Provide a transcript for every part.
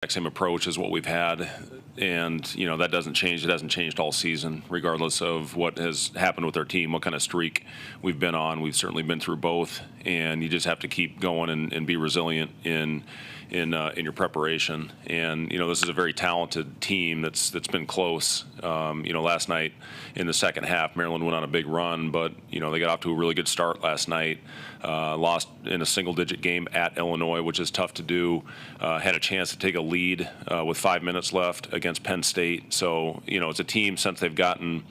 Same approach as what we've had, and that doesn't change. It hasn't changed all season, regardless of what has happened with our team, what kind of streak we've been on. We've certainly been through both, and you just have to keep going and be resilient in your preparation. And this is a very talented team that's been close. Last night in the second half, Maryland went on a big run, but they got off to a really good start last night. Lost in a single-digit game at Illinois, which is tough to do. Had a chance to take a lead with 5 minutes left against Penn State. So it's a team, since they've gotten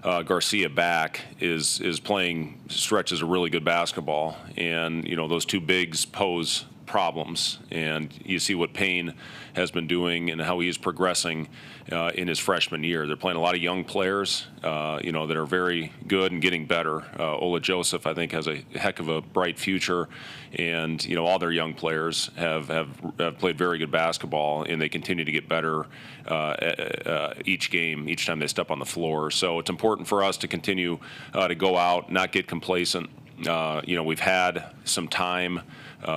Garcia back, is playing stretches of really good basketball, and those two bigs pose problems. And you see what Payne has been doing and how he is progressing in his freshman year. They're playing a lot of young players, that are very good and getting better. Ola Joseph, I think, has a heck of a bright future, and all their young players have played very good basketball, and they continue to get better each game, each time they step on the floor. So it's important for us to continue to go out, not get complacent. We've had some time.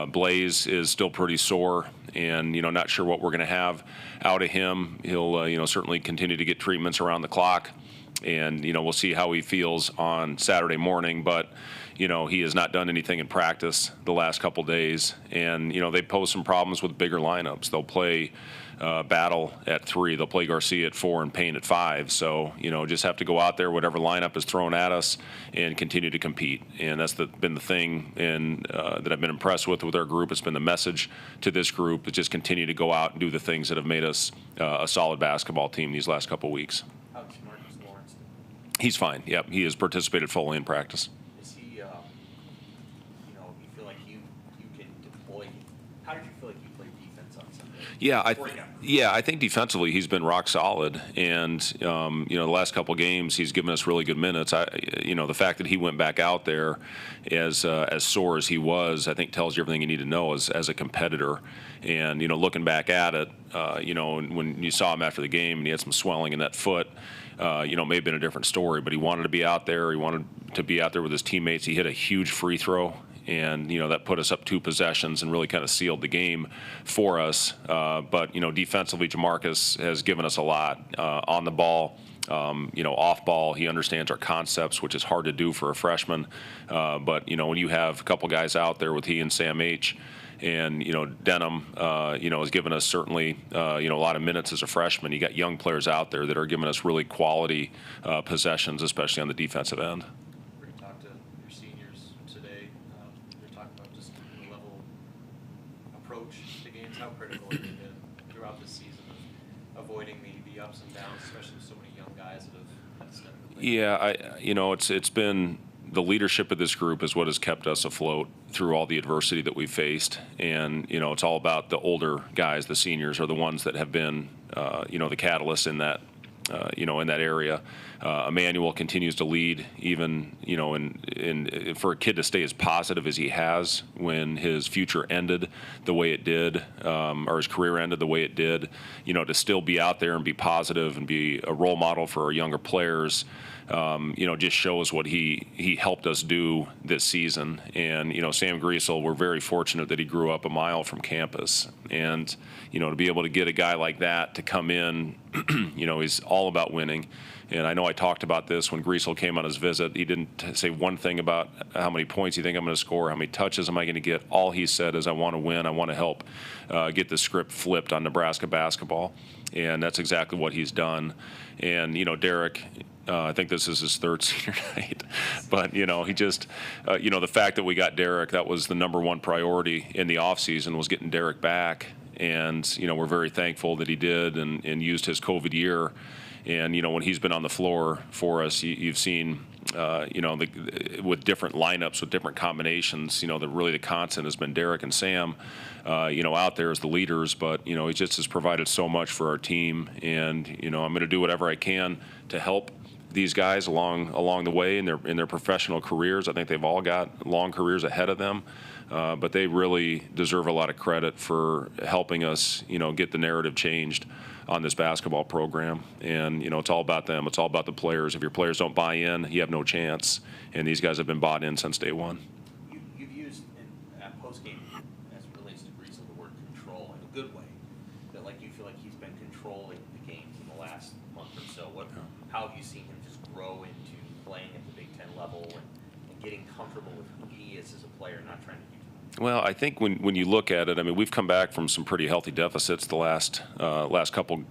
Blaze is still pretty sore, and not sure what we're going to have out of him. He'll certainly continue to get treatments around the clock, and we'll see how he feels on Saturday morning. But he has not done anything in practice the last couple days, and they pose some problems with bigger lineups. They'll play Battle at 3, they'll play Garcia at 4, and Payne at 5. So just have to go out there, whatever lineup is thrown at us, and continue to compete. And that's been the thing, and that I've been impressed with our group. It's been the message to this group, is just continue to go out and do the things that have made us a solid basketball team these last couple weeks. How's Marcus Lawrence? He's fine. Yep, he has participated fully in practice. Is he, you feel like you can deploy? How did you feel like you played defense on Sunday? Yeah, I think defensively he's been rock solid, and the last couple games he's given us really good minutes. The fact that he went back out there as sore as he was, I think tells you everything you need to know as a competitor. And looking back at it, when you saw him after the game and he had some swelling in that foot, it may have been a different story. But he wanted to be out there. He wanted to be out there with his teammates. He hit a huge free throw, and that put us up 2 possessions and really kind of sealed the game for us. But defensively, Jamarcus has given us a lot on the ball. Off ball, he understands our concepts, which is hard to do for a freshman. But when you have a couple guys out there with he and Sam H, and Denham, has given us certainly a lot of minutes as a freshman. You got young players out there that are giving us really quality possessions, especially on the defensive end. How critical have you been throughout this season of avoiding the ups and downs, especially with so many young guys that have stepped in? Yeah, it's been the leadership of this group is what has kept us afloat through all the adversity that we've faced, and it's all about the older guys. The seniors are the ones that have been the catalyst in that. In that area. Emmanual continues to lead, even in for a kid to stay as positive as he has when his future ended the way it did, or his career ended the way it did. To still be out there and be positive and be a role model for our younger players. Just shows what he helped us do this season. And Sam Griesel, we're very fortunate that he grew up a mile from campus, and to be able to get a guy like that to come in, he's all about winning. And I know I talked about this when Griesel came on his visit. He didn't say one thing about how many points you think I'm going to score, how many touches am I going to get. All he said is, I want to win. I want to help get the script flipped on Nebraska basketball. And that's exactly what he's done. And, Derrick, I think this is his 3rd senior night. But, he just, the fact that we got Derrick, that was the #1 priority in the offseason, was getting Derrick back. And, we're very thankful that he did and used his COVID year. And, when he's been on the floor for us, you've seen, with different lineups, with different combinations, the constant has been Derrick and Sam, out there as the leaders. But, he just has provided so much for our team. And, I'm going to do whatever I can to help these guys along the way in their professional careers. I think they've all got long careers ahead of them. But they really deserve a lot of credit for helping us, get the narrative changed on this basketball program. And, it's all about them. It's all about the players. If your players don't buy in, you have no chance. And these guys have been bought in since day one. You've used in postgame, as it relates to Griesel, the word control in a good way. like you feel like he's been controlling the games in the last month or so. How have you seen him just grow into playing at the Big Ten level and getting comfortable with who he is as a player, not trying to do too much? Well, I think when you look at it, I mean, we've come back from some pretty healthy deficits the last couple.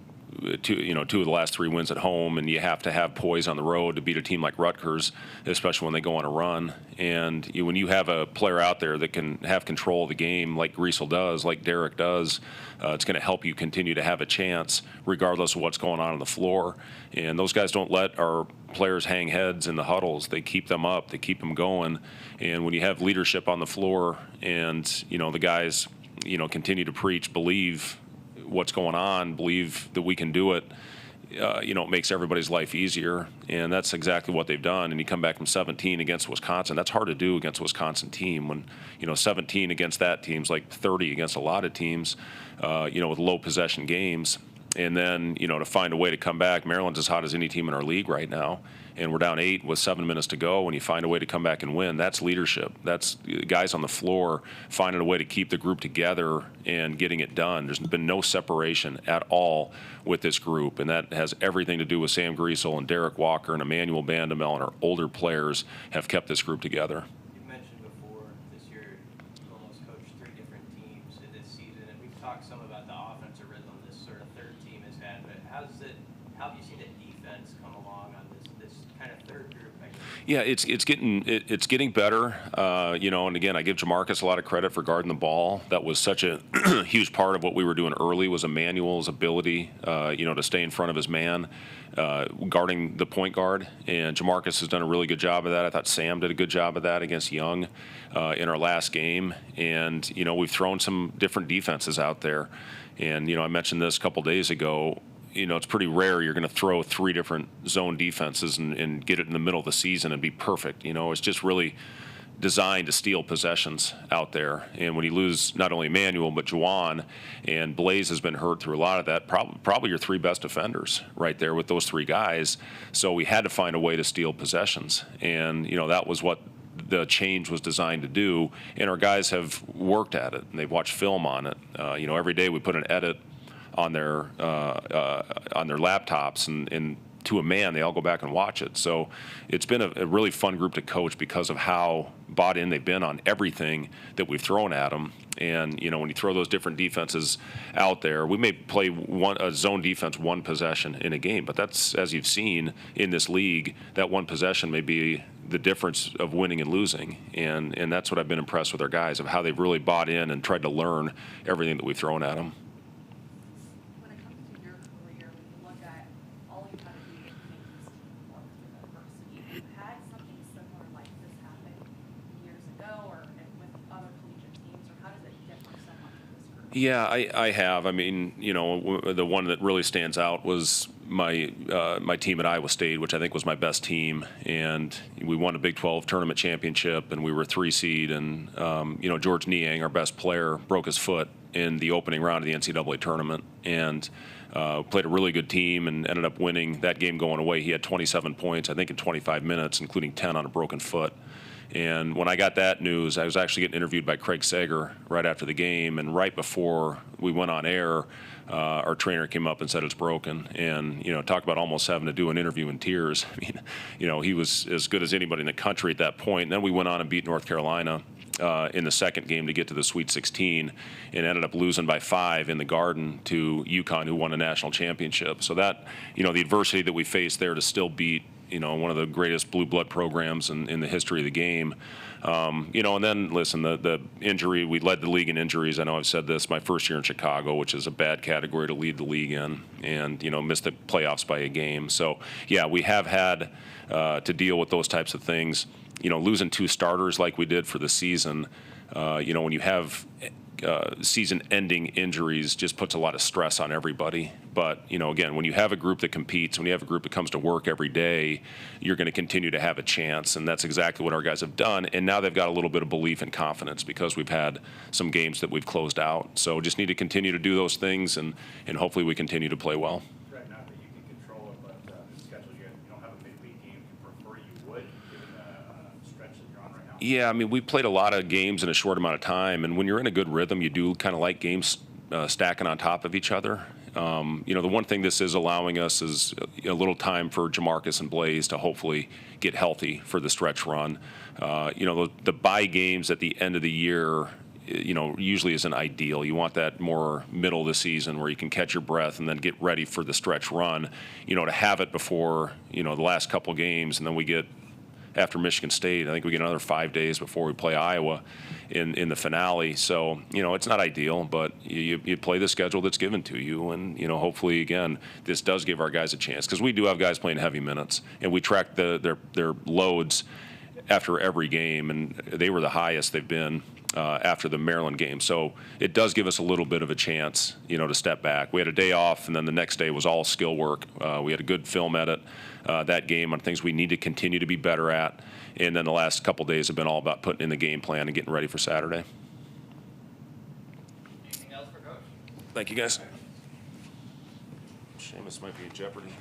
Two of the last 3 wins at home, and you have to have poise on the road to beat a team like Rutgers, especially when they go on a run. And when you have a player out there that can have control of the game like Griesel does, like Derrick does, it's going to help you continue to have a chance regardless of what's going on the floor. And those guys don't let our players hang heads in the huddles. They keep them up. They keep them going. And when you have leadership on the floor and, the guys, continue to preach, believe what's going on, believe that we can do it, it makes everybody's life easier. And that's exactly what they've done. And you come back from 17 against Wisconsin. That's hard to do against a Wisconsin team when, 17 against that team's like 30 against a lot of teams, with low possession games. And then, to find a way to come back. Maryland's as hot as any team in our league right now. And we're down 8 with 7 minutes to go. When you find a way to come back and win, that's leadership. That's guys on the floor finding a way to keep the group together and getting it done. There's been no separation at all with this group, and that has everything to do with Sam Griesel and Derrick Walker and Emmanual Bandoumel, and our older players have kept this group together. You mentioned before this year you almost coached 3 different teams in this season, and we've talked some about the offensive rhythm this sort of third team has had, but how have you seen the defense come along on this kind of third group? Yeah, it's getting better, and again, I give Jamarcus a lot of credit for guarding the ball. That was such a huge part of what we were doing early was Emmanuel's ability, to stay in front of his man, guarding the point guard, and Jamarcus has done a really good job of that. I thought Sam did a good job of that against Young in our last game, and we've thrown some different defenses out there, and I mentioned this a couple days ago. It's pretty rare you're going to throw 3 different zone defenses and get it in the middle of the season and be perfect. It's just really designed to steal possessions out there. And when you lose not only Emmanuel but Juwan, and Blaze has been hurt through a lot of that, probably your 3 best defenders right there with those 3 guys. So we had to find a way to steal possessions. And, that was what the change was designed to do. And our guys have worked at it, and they've watched film on it. Every day we put an edit on their laptops, and to a man, they all go back and watch it. So it's been a really fun group to coach because of how bought in they've been on everything that we've thrown at them. And when you throw those different defenses out there, we may play a zone defense 1 possession in a game, but that's, as you've seen in this league, that 1 possession may be the difference of winning and losing. And that's what I've been impressed with our guys, of how they've really bought in and tried to learn everything that we've thrown at them. Yeah, I have. I mean, the one that really stands out was my team at Iowa State, which I think was my best team, and we won a Big 12 tournament championship, and we were a 3 seed, and George Niang, our best player, broke his foot in the opening round of the NCAA tournament, and played a really good team and ended up winning that game going away. He had 27 points, I think, in 25 minutes, including 10 on a broken foot. And when I got that news, I was actually getting interviewed by Craig Sager right after the game. And right before we went on air, our trainer came up and said it's broken. And, talk about almost having to do an interview in tears. I mean, he was as good as anybody in the country at that point. And then we went on and beat North Carolina in the second game to get to the Sweet 16 and ended up losing by 5 in the Garden to UConn, who won a national championship. So that, the adversity that we faced there to still beat one of the greatest blue blood programs in the history of the game. And then, listen, the injury, we led the league in injuries. I know I've said this, my first year in Chicago, which is a bad category to lead the league in, and, missed the playoffs by a game. So, yeah, we have had to deal with those types of things. Losing 2 starters like we did for the season, when you have season-ending injuries, just puts a lot of stress on everybody. But, again, when you have a group that competes, when you have a group that comes to work every day, you're going to continue to have a chance, and that's exactly what our guys have done. And now they've got a little bit of belief and confidence because we've had some games that we've closed out. So just need to continue to do those things, and hopefully we continue to play well. Right, not that you can control it, but the schedule, you don't have a midweek game. You prefer you would, given the stretch that you're on right now? Yeah, I mean, we played a lot of games in a short amount of time, and when you're in a good rhythm, you do kind of like games stacking on top of each other. The one thing this is allowing us is a little time for Jamarcus and Blaze to hopefully get healthy for the stretch run. The bye games at the end of the year, usually isn't ideal. You want that more middle of the season where you can catch your breath and then get ready for the stretch run, to have it before, the last couple games. And then we get, after Michigan State, I think we get another 5 days before we play Iowa in the finale. So, it's not ideal, but you play the schedule that's given to you. And, hopefully, again, this does give our guys a chance, because we do have guys playing heavy minutes, and we track their loads after every game, and they were the highest they've been after the Maryland game. So it does give us a little bit of a chance, to step back. We had a day off, and then the next day was all skill work. We had a good film edit that game on things we need to continue to be better at. And then the last couple days have been all about putting in the game plan and getting ready for Saturday. Anything else for Coach? Thank you, guys. Seamus might be in jeopardy.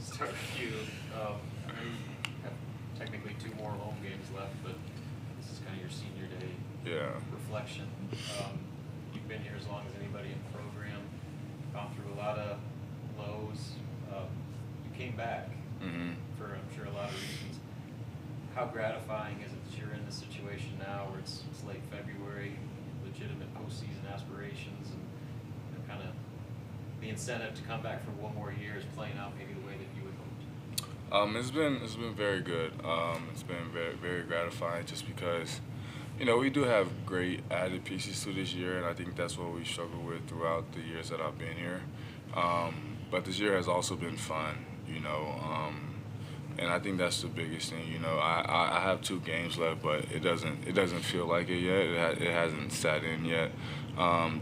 Start with you. I know you have technically 2 more home games left, but this is kind of your senior day reflection. You've been here as long as anybody in the program, gone through a lot of lows. You came back for, I'm sure, a lot of reasons. How gratifying is it that you're in this situation now where it's late February, legitimate postseason aspirations, and kind of the incentive to come back for one more year is playing out maybe the way that you would hoped? It's been very good. It's been very, very gratifying, just because You know, we do have great added pieces to this year, and I think that's what we struggled with throughout the years that I've been here. But this year has also been fun, you know, and I think that's the biggest thing. You know, I have 2 games left, but it doesn't feel like it yet. It hasn't sat in yet,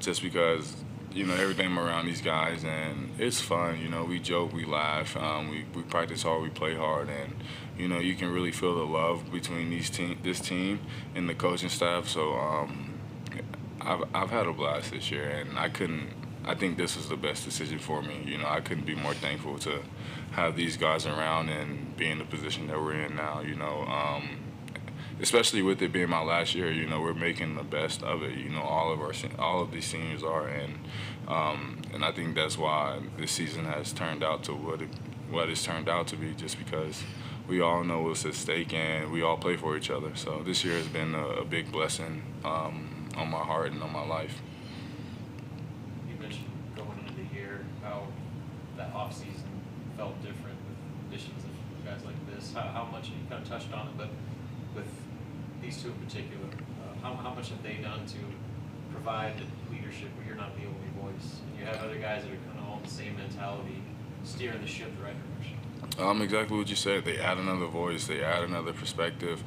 just because you know everything around these guys, and it's fun. You know, we joke, we laugh, we practice hard, we play hard, and you know you can really feel the love between this team and the coaching staff. So I've had a blast this year, and I think this was the best decision for me. You know, I couldn't be more thankful to have these guys around and be in the position that we're in now. You know, especially with it being my last year. You know, we're making the best of it. You know, all of these seniors are, and I think that's why this season has turned out to what it's turned out to be. Just because we all know what's at stake and we all play for each other. So this year has been a big blessing on my heart and on my life. Going into the year, how that offseason felt different with additions of guys like this. How much, you kind of touched on it, but with these 2 in particular, how much have they done to provide leadership where you're not the only voice? And you have other guys that are kind of all the same mentality, steering the ship the right direction. Exactly what you said. They add another voice. They add another perspective.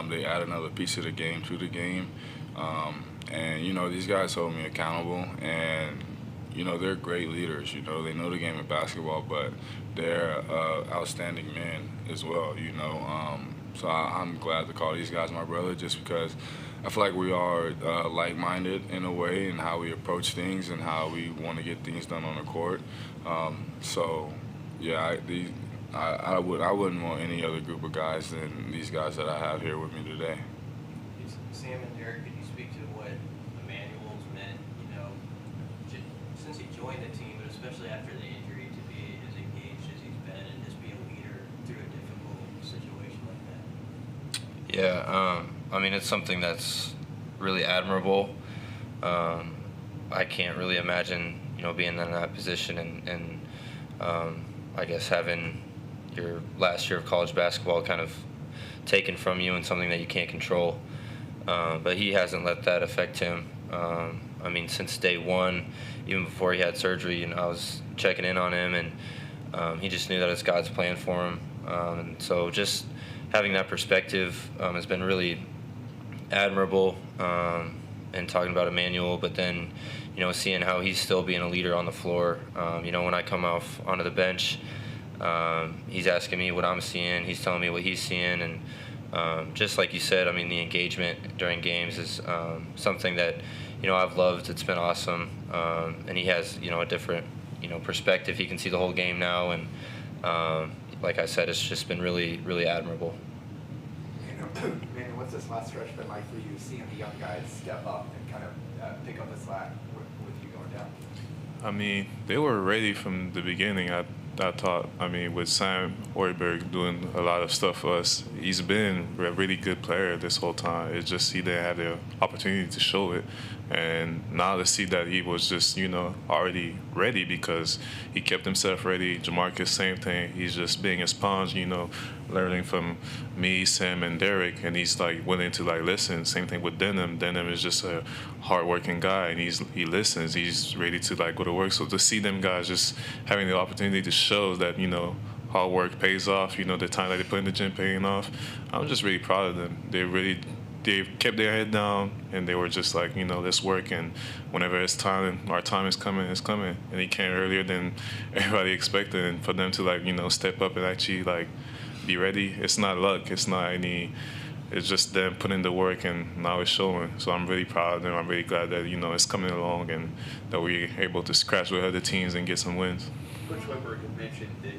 They add another piece of the game to the game. And, you know, these guys hold me accountable. And, you know, they're great leaders. You know, they know the game of basketball, but they're outstanding men as well, you know. So I'm glad to call these guys my brother just because I feel like we are like-minded in a way in how we approach things and how we want to get things done on the court. So, yeah, I wouldn't want any other group of guys than these guys that I have here with me today. Sam and Derrick, could you speak to what Emmanual's meant, you know, since he joined the team, but especially after the injury, to be as engaged as he's been and just be a leader through a difficult situation like that? Yeah, I mean, it's something that's really admirable. I can't really imagine, you know, being in that position and I guess having your last year of college basketball kind of taken from you and something that you can't control. But he hasn't let that affect him. I mean, since day one, even before he had surgery, you know, I was checking in on him, and he just knew that it's God's plan for him. And so just having that perspective has been really admirable. And talking about Emmanual, but then, you know, seeing how he's still being a leader on the floor. You know, when I come off onto the bench, he's asking me what I'm seeing. He's telling me what he's seeing, and just like you said, I mean, the engagement during games is something that, you know, I've loved. It's been awesome, and he has, you know, a different, you know, perspective. He can see the whole game now, and like I said, it's just been really, really admirable. Man, what's this last stretch been like for you, seeing the young guys step up and kind of pick up the slack with you going down? I mean, they were ready from the beginning. I thought, I mean, with Sam Hoiberg doing a lot of stuff for us, he's been a really good player this whole time. It's just he didn't have the opportunity to show it. And now to see that he was just, you know, already ready because he kept himself ready. Jamarcus, same thing. He's just being a sponge, you know, learning from me, Sam, and Derrick. And he's, like, willing to, like, listen. Same thing with Denham. Denham is just a hardworking guy, and he listens. He's ready to, like, go to work. So to see them guys just having the opportunity to show that, you know, hard work pays off, you know, the time that they put in the gym paying off, I'm just really proud of them. They kept their head down, and they were just like, you know, let's work, and whenever it's time, our time is coming, it's coming. And he came earlier than everybody expected, and for them to, like, you know, step up and actually, like, be ready, it's not luck, it's just them putting the work, and now it's showing. So I'm really proud of them. I'm really glad that, you know, it's coming along and that we're able to scratch with other teams and get some wins. Coach Hoiberg had mentioned that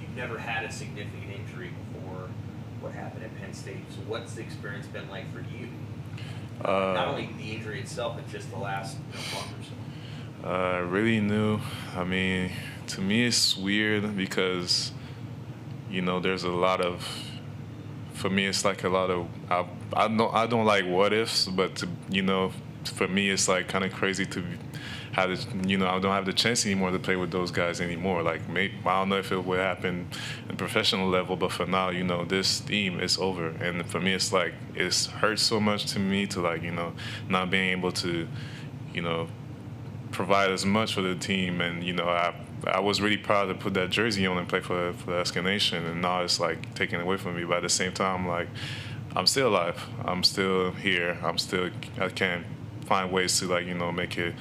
you've never had a significant injury before what happened at Penn State. So what's the experience been like for you? Not only the injury itself, but just the last month or so. Really new. I mean, to me it's weird because, you know, there's a lot of, for me it's like a lot of, I don't like what ifs, but to, you know, for me, it's like kind of crazy to have this, I don't have the chance anymore to play with those guys anymore. Like, maybe, I don't know if it would happen in professional level, but for now, this team is over. And for me, it's like, it's hurt so much to me to, like, not being able to, provide as much for the team. And, I was really proud to put that jersey on and play for the Husker Nation. And now it's, like, taken away from me. But at the same time, like, I'm still alive. I'm still here. I can't find ways to, like, make it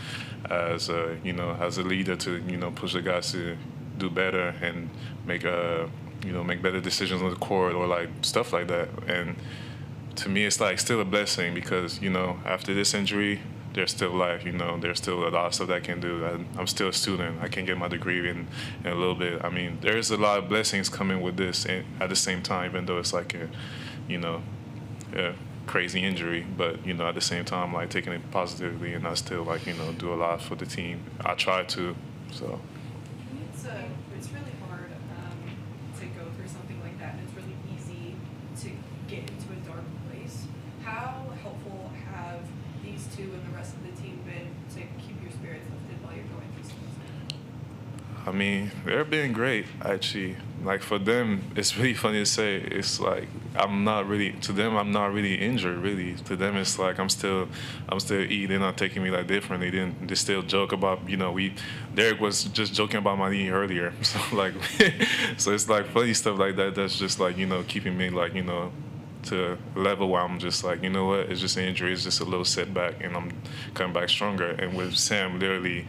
as a, as a leader to, push the guys to do better and make make better decisions on the court or, like, stuff like that. And to me, it's, like, still a blessing because, after this injury, there's still life, there's still a lot of stuff that I can do. I'm still a student. I can get my degree in a little bit. I mean, there's a lot of blessings coming with this and at the same time, even though it's like a crazy injury. But, at the same time, like, taking it positively and I still, like, do a lot for the team. I try to, so. It's really hard to go through something like that, and it's really easy to get into a dark place. How helpful have these two and the rest of the team been to keep your spirits lifted while you're going through something? I mean, they've been great, actually. Like, for them, it's really funny to say. It's like I'm not really injured, really. To them, it's like I'm still eating. They're not taking me like differently. They still joke about, Derrick was just joking about my knee earlier. So, like, so it's like funny stuff like that. That's just like, keeping me like, to a level where I'm just like, what? It's just an injury. It's just a little setback, and I'm coming back stronger. And with Sam, literally,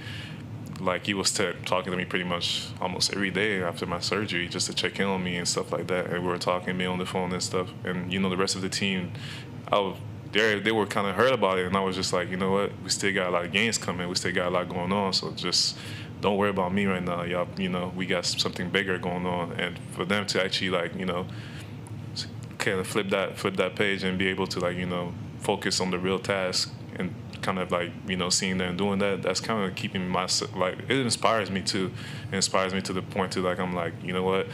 like, he was talking to me pretty much almost every day after my surgery just to check in on me and stuff like that. And we were talking to me on the phone and stuff. And, the rest of the team, they were kind of hurt about it. And I was just like, what? We still got a lot of games coming. We still got a lot going on. So just don't worry about me right now. Y'all, we got something bigger going on. And for them to actually, like, kind of flip that page and be able to, like, focus on the real task and kind of, like, seeing them doing that, that's kind of keeping like, it inspires me too. It inspires me to the point to, like, I'm like, what,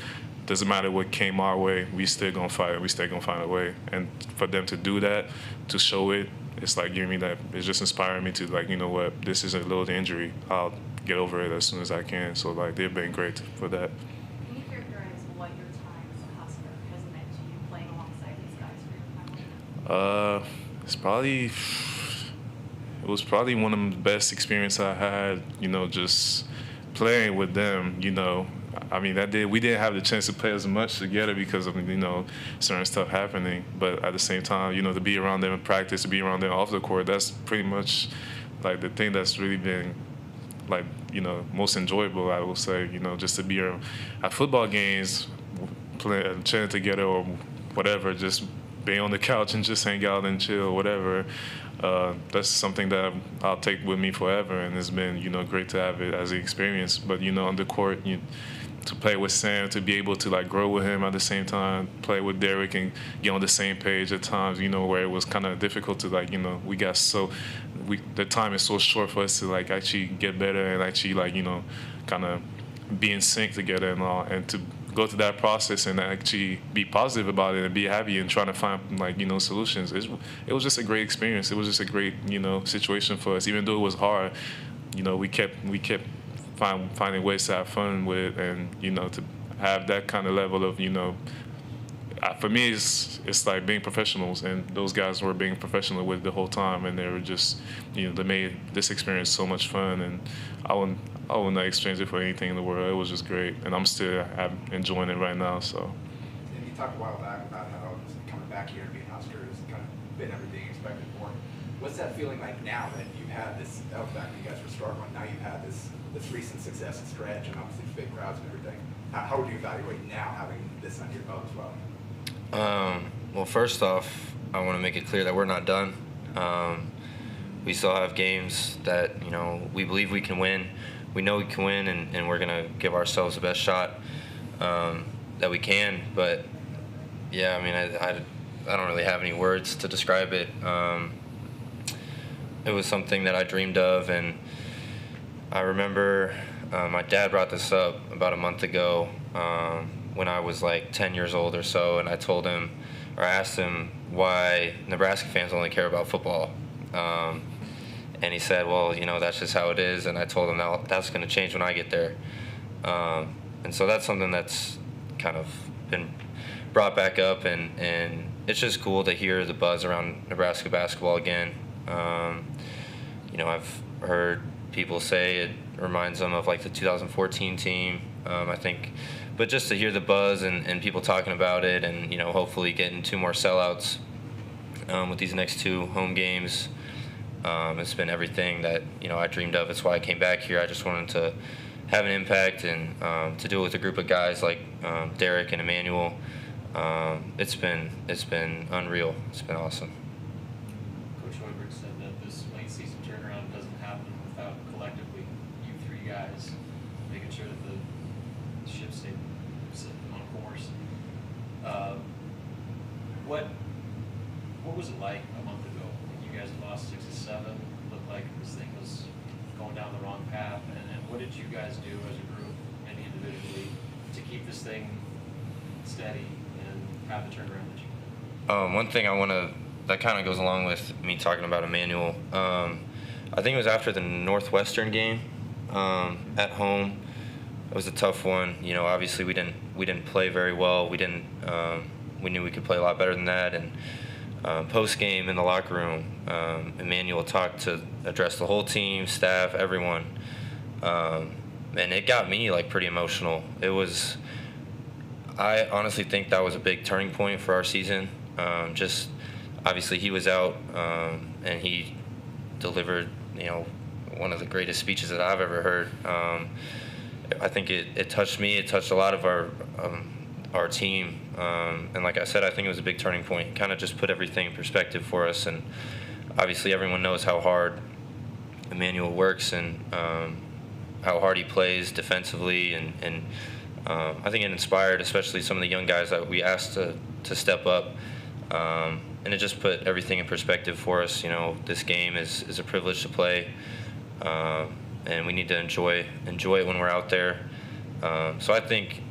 doesn't matter what came our way, we still gonna fight, we still gonna find a way. And for them to do that, to show it, it's like giving me that, it's just inspiring me to, like, what, this is a little injury, I'll get over it as soon as I can. So, like, they've been great for that. Can you characterize what your time as a Husker has meant to you playing alongside these guys for your family? It was probably one of the best experiences I had, just playing with them, I mean, we didn't have the chance to play as much together because of, certain stuff happening. But at the same time, to be around them in practice, to be around them off the court, that's pretty much, like, the thing that's really been, like, most enjoyable, I will say, just to be at football games, chatting together or whatever, just being on the couch and just hang out and chill, whatever. That's something that I'll take with me forever, and it's been, great to have it as an experience. But, on the court, to play with Sam, to be able to, like, grow with him at the same time, play with Derrick and get on the same page at times, where it was kind of difficult to, like, the time is so short for us to, like, actually get better and actually, like, kind of be in sync together and all, and to go through that process and actually be positive about it and be happy and trying to find, like, solutions. It was just a great experience. It was just a great, situation for us. Even though it was hard, we kept finding ways to have fun with it, and, to have that kind of level of, for me, it's like being professionals, and those guys were being professional with it the whole time, and they were just, they made this experience so much fun, and I wouldn't exchange it for anything in the world. It was just great, and I'm still enjoying it right now. So. And you talked a while back about how coming back here and being Husker has kind of been everything expected for. What's that feeling like now that you've had this? That was back when you guys were struggling. Now you've had this recent success and stretch, and obviously big crowds and everything. How would you evaluate now having this under your belt as well? Well, first off, I want to make it clear that we're not done. We still have games that, we believe we can win. We know we can win, and we're going to give ourselves the best shot that we can. But, yeah, I mean, I don't really have any words to describe it. It was something that I dreamed of, and I remember my dad brought this up about a month ago when I was like 10 years old or so, and I told him, or asked him, why Nebraska fans only care about football. And he said, well, that's just how it is. And I told him that's going to change when I get there. And so that's something that's kind of been brought back up, and it's just cool to hear the buzz around Nebraska basketball again. I've heard people say it reminds them of like the 2014 team, I think. But just to hear the buzz and people talking about it, and hopefully getting 2 more sellouts with these next 2 home games, it's been everything that I dreamed of. It's why I came back here. I just wanted to have an impact, and to do it with a group of guys like Derrick and Emmanual. It's been unreal. It's been awesome. Coach Hoiberg said that this late season turnaround doesn't happen without collectively you 3 guys making sure that the ship stayed on course. What was it like a month ago when you guys lost 6 to 7? Looked like this thing was going down the wrong path, and what did you guys do as a group and individually to keep this thing steady and have the turnaround that you did? One thing that kind of goes along with me talking about Emmanual. I think it was after the Northwestern game at home. It was a tough one. Obviously we didn't play very well. We knew we could play a lot better than that. And post game in the locker room, Emmanual talked to address the whole team, staff, everyone, and it got me pretty emotional. I honestly think that was a big turning point for our season. Just obviously he was out, and he delivered, one of the greatest speeches that I've ever heard. I think it touched me. It touched a lot of our team, and like I said, I think it was a big turning point. It kind of just put everything in perspective for us, and obviously everyone knows how hard Emmanuel works and how hard he plays defensively, and I think it inspired especially some of the young guys that we asked to step up, and it just put everything in perspective for us. This game is a privilege to play, and we need to enjoy it when we're out there. So I think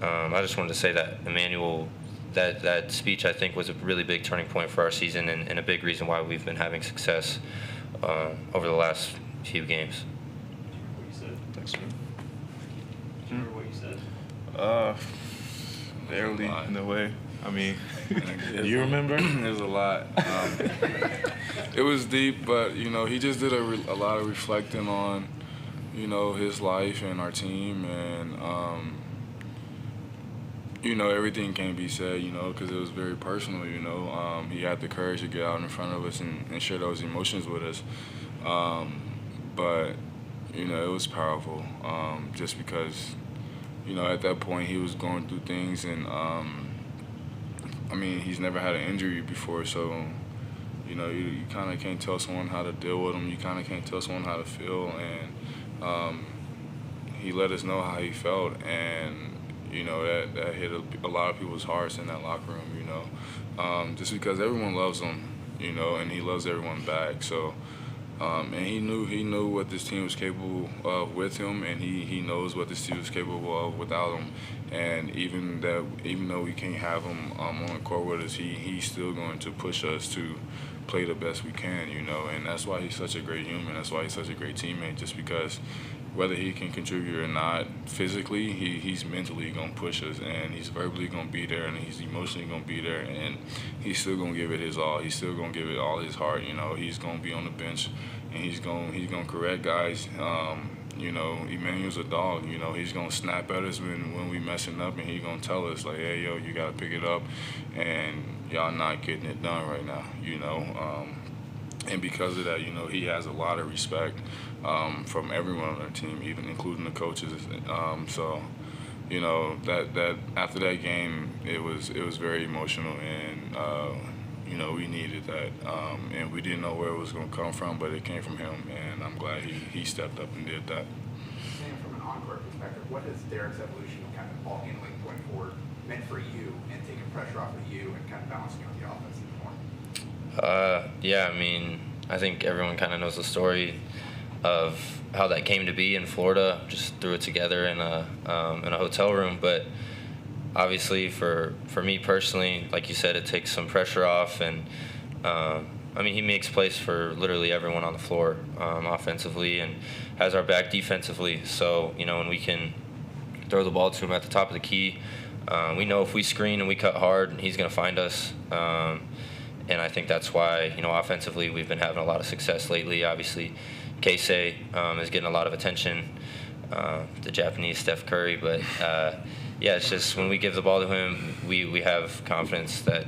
I just wanted to say that Emmanual, that speech I think was a really big turning point for our season, and a big reason why we've been having success over the last few games. Do you remember what you said? Thanks, man. Do you remember what you said? Barely, in a way. I mean, you remember? There's a lot. It was deep, but he just did a lot of reflecting on, his life and our team, and everything can't be said, because it was very personal. He had the courage to get out in front of us and share those emotions with us. But it was powerful, just because, at that point he was going through things, and he's never had an injury before, so you kind of can't tell someone how to deal with them. You kind of can't tell someone how to feel, and he let us know how he felt, and that hit a lot of people's hearts in that locker room. Just because everyone loves him, and he loves everyone back. So, and he knew what this team was capable of with him, and he knows what this team is capable of without him. And even though we can't have him on the court with us, he's still going to push us to play the best we can, and that's why he's such a great human. That's why he's such a great teammate, just because whether he can contribute or not physically, he's mentally going to push us, and he's verbally going to be there, and he's emotionally going to be there, and he's still going to give it his all. He's still going to give it all his heart. He's going to be on the bench, and he's going to correct guys. Emmanuel's a dog. He's going to snap at us when we messing up, and he's going to tell us, like, hey, yo, you got to pick it up, and y'all not getting it done right now, and because of that, he has a lot of respect from everyone on our team, even including the coaches. So, that after that game, it was very emotional, and we needed that, and we didn't know where it was going to come from, but it came from him, and I'm glad he stepped up and did that. Sam, from an on-court perspective, what has Derrick's evolution kind of ball handling going forward meant for you, and taking pressure off of you and kind of balancing out the offense more? Yeah, I think everyone kind of knows the story of how that came to be in Florida. Just threw it together in a hotel room, but obviously for me personally, like you said, it takes some pressure off, and I mean, he makes plays for literally everyone on the floor offensively and has our back defensively. So, you know, when we can throw the ball to him at the top of the key, we know if we screen and we cut hard, he's going to find us. And I think that's why, you know, offensively we've been having a lot of success lately. Obviously, Keisei is getting a lot of attention, the Japanese Steph Curry. But, yeah, it's just when we give the ball to him, we have confidence that,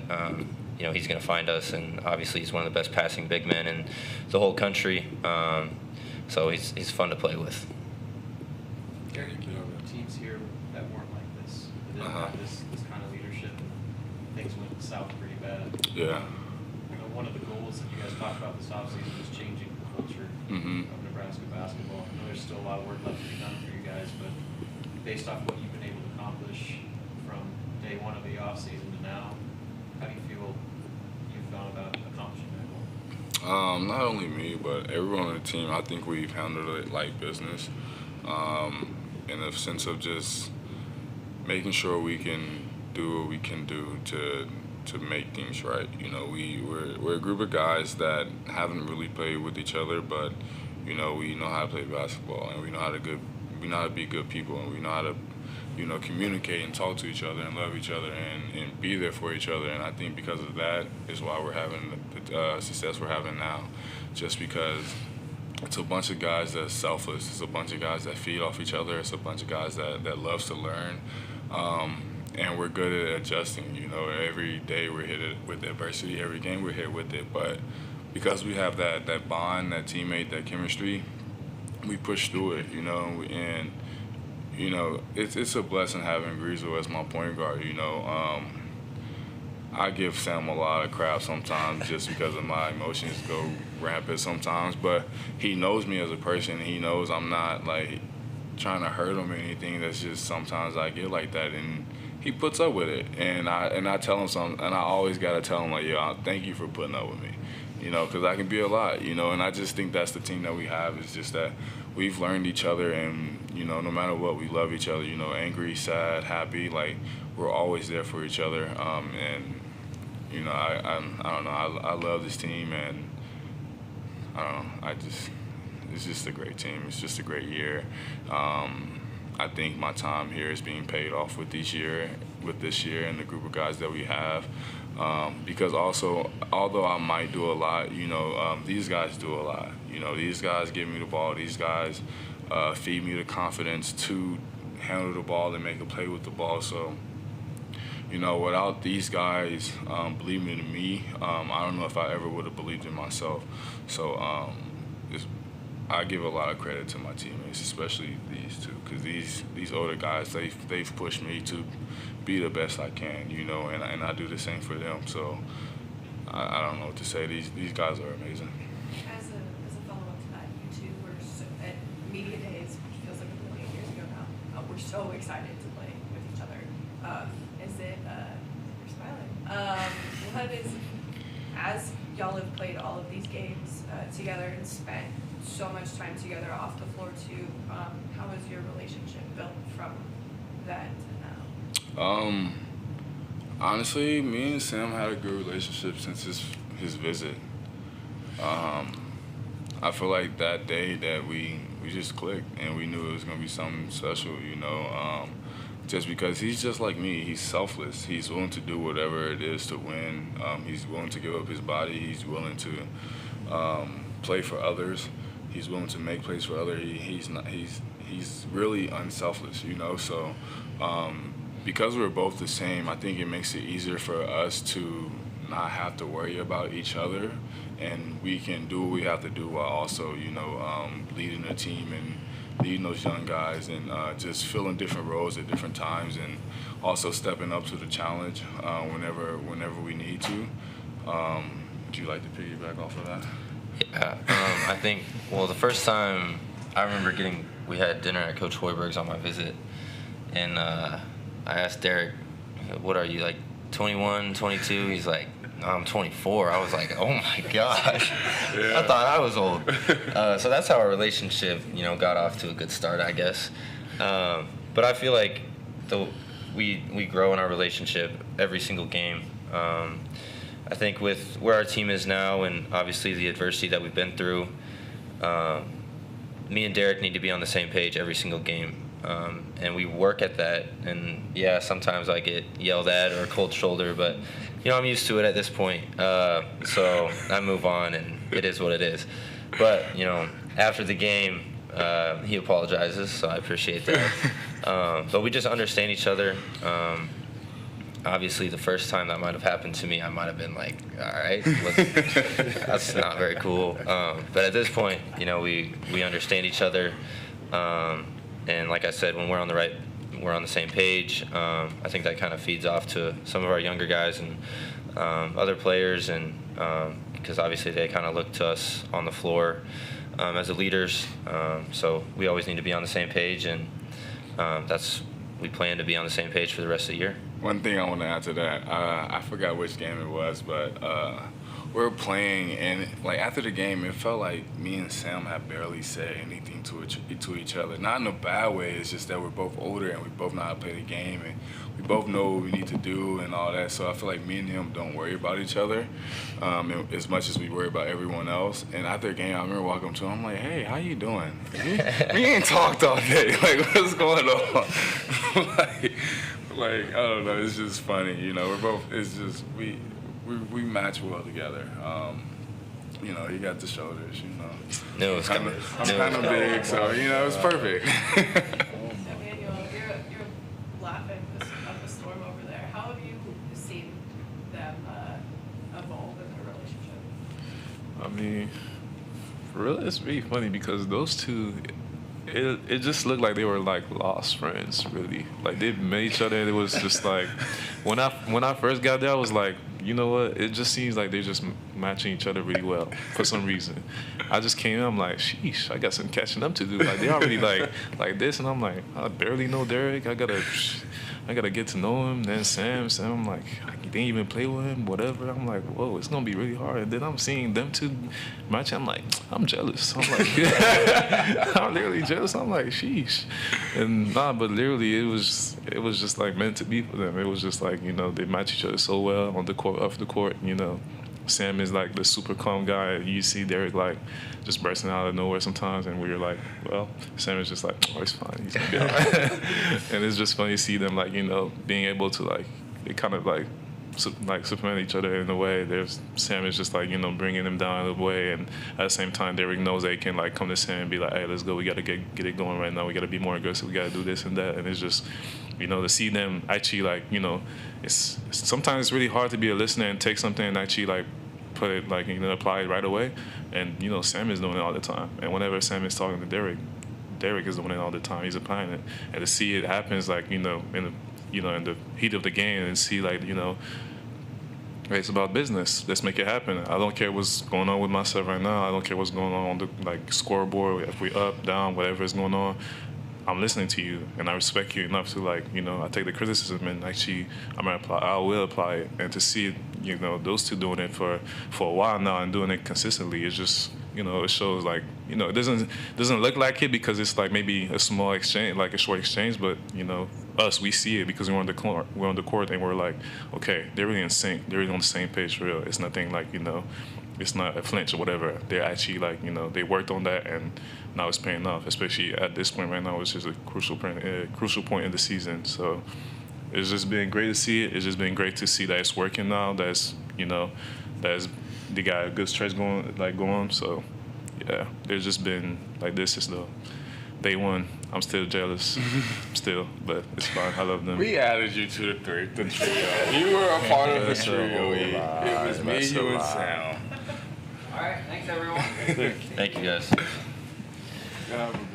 you know, he's going to find us. And obviously he's one of the best passing big men in the whole country. So he's fun to play with. Derrick, you know, teams here that weren't like this, that didn't have this kind of leadership, things went south pretty bad. Yeah. You know, one of the goals that you guys talked about this offseason was changing the culture of Nebraska basketball. I know there's still a lot of work left to be done for you guys, but based off what you've been able to accomplish from day one of the offseason to now, how do you feel you've gone about accomplishing that goal? Not only me, but everyone on the team, I think we've handled it like business. In the sense of just making sure we can do what we can do to make things right. You know, we're a group of guys that haven't really played with each other, but you know, we know how to play basketball, and we know how to be good people, and we know how to, you know, communicate and talk to each other and love each other and be there for each other. And I think because of that is why we're having the success we're having now, just because it's a bunch of guys that's selfless. It's a bunch of guys that feed off each other. It's a bunch of guys that loves to learn. And we're good at adjusting. You know, every day we're hit with adversity. Every game we're hit with it. But because we have that bond, that teammate, that chemistry, we push through it, you know. And, you know, it's a blessing having Griesel as my point guard, you know. I give Sam a lot of crap sometimes just because of my emotions go rampant sometimes, but he knows me as a person. He knows I'm not like trying to hurt him or anything. That's just sometimes I get like that, and he puts up with it. And I tell him something, and I always gotta tell him like, yo, thank you for putting up with me, you know, because I can be a lot, you know. And I just think that's the team that we have. Is just that we've learned each other, and you know, no matter what, we love each other. You know, angry, sad, happy, like we're always there for each other. And you know, I don't know. I love this team, and I don't know. It's just a great team. It's just a great year. I think my time here is being paid off with this year, and the group of guys that we have. Because also, although I might do a lot, you know, these guys do a lot. You know, these guys give me the ball. These guys feed me the confidence to handle the ball and make a play with the ball. So, you know, without these guys believing in me, I don't know if I ever would have believed in myself. So I give a lot of credit to my teammates, especially these two, because these older guys, they've pushed me to be the best I can, you know, and I do the same for them. So I don't know what to say. These guys are amazing. As a follow-up to that, you two were at Media Days, which feels like a million years ago now. We're so excited to play with each other. Is it, you're smiling. What is, as y'all have played all of these games together and spent so much time together off the floor too, how has your relationship built from that to now? Honestly, me and Sam had a good relationship since his visit. I feel like that day that we just clicked, and we knew it was gonna be something special, you know. Just because he's just like me. He's selfless. He's willing to do whatever it is to win. He's willing to give up his body. He's willing to play for others. He's willing to make plays for others. He's really unselfish, you know. So because we're both the same, I think it makes it easier for us to not have to worry about each other, and we can do what we have to do while also, you know, leading the team and leading those young guys, and just filling different roles at different times, and also stepping up to the challenge whenever we need to. Would you like to piggyback off of that? Yeah, I think, well, the first time I remember we had dinner at Coach Hoiberg's on my visit, and I asked Derrick, what are you, like 21, 22? He's like, no, I'm 24. I was like, oh my gosh. Yeah. I thought I was old. So that's how our relationship, you know, got off to a good start, I guess. But I feel like we grow in our relationship every single game. I think with where our team is now and obviously the adversity that we've been through, me and Derrick need to be on the same page every single game. And we work at that. And, yeah, sometimes I get yelled at or cold shoulder, but, I'm used to it at this point. So I move on, and it is what it is. But, after the game, he apologizes, so I appreciate that. But we just understand each other. Obviously, the first time that might have happened to me, I might have been like, all right, that's not very cool. But at this point, we understand each other. And like I said, when we're on the same page. I think that kind of feeds off to some of our younger guys and other players, and because obviously they kind of look to us on the floor as the leaders. So we always need to be on the same page, and we plan to be on the same page for the rest of the year. One thing I want to add to that, I forgot which game it was, but we were playing, and like after the game, it felt like me and Sam had barely said anything to each other. Not in a bad way. It's just that we're both older and we both know how to play the game, and we both know what we need to do and all that. So I feel like me and him don't worry about each other as much as we worry about everyone else. And after the game, I remember walking up to him. I'm like, "Hey, how you doing? We ain't talked all day. Like, what's going on?" like I don't know. It's just funny. We're both. It's just we match well together. He got the shoulders, No, it's I'm kind of big, so, it's perfect. Emmanual, you're laughing at the storm over there. How have you seen them evolve in their relationship? I mean, for real, it's really funny because those two, it just looked like they were like lost friends, really. Like they met each other, and it was just like when I first got there, I was like, you know what? It just seems like they're just matching each other really well for some reason. I just came in, I'm like, sheesh, I got some catching up to do. Like they already like this, and I'm like, I barely know Derrick. I gotta get to know him. Then Sam, I'm like, I didn't even play with him, whatever. I'm like, whoa, it's gonna be really hard. And then I'm seeing them two match. I'm like, I'm jealous. I'm like, I'm literally jealous. I'm like, sheesh. And but literally, it was just like meant to be for them. It was just like, they match each other so well on the court, off the court. Sam is like the super calm guy. You see Derrick like just bursting out of nowhere sometimes, and we were like, well, Sam is just like, oh, it's fine, he's gonna be all right. And it's just funny to see them like, being able to like, they kind of like supplement each other in a way. Sam is just like, bringing him down in a way, and at the same time, Derrick knows they can like come to Sam and be like, hey, let's go. We gotta get it going right now. We gotta be more aggressive. We gotta do this and that. And it's just, to see them actually like, it's sometimes it's really hard to be a listener and take something and actually like put it like, apply it right away. And Sam is doing it all the time. And whenever Sam is talking to Derrick is doing it all the time. He's applying it, and to see it happens like in the heat of the game, and see like hey, it's about business. Let's make it happen. I don't care what's going on with myself right now. I don't care what's going on the like scoreboard. If we up, down, whatever is going on, I'm listening to you, and I respect you enough to like, I take the criticism and actually I will apply it. And to see, those two doing it for a while now and doing it consistently, it's just, it shows like, it doesn't look like it because it's like maybe a small exchange, like a short exchange, but us, we see it because we're on the court and we're like, okay, they're really in sync. They're really on the same page for real. It's nothing like, it's not a flinch or whatever. They're actually like, they worked on that, and now it's paying off, especially at this point right now, which is a crucial point in the season. So it's just been great to see it. It's just been great to see that it's working now. That's they got a good stretch going. So yeah, there's just been like, this is the day one. I'm still jealous, but it's fine. I love them. We added you to the trio. You were a part of the trio. It was me, you, and Sam. All right, thanks everyone. Thank you guys. Have a good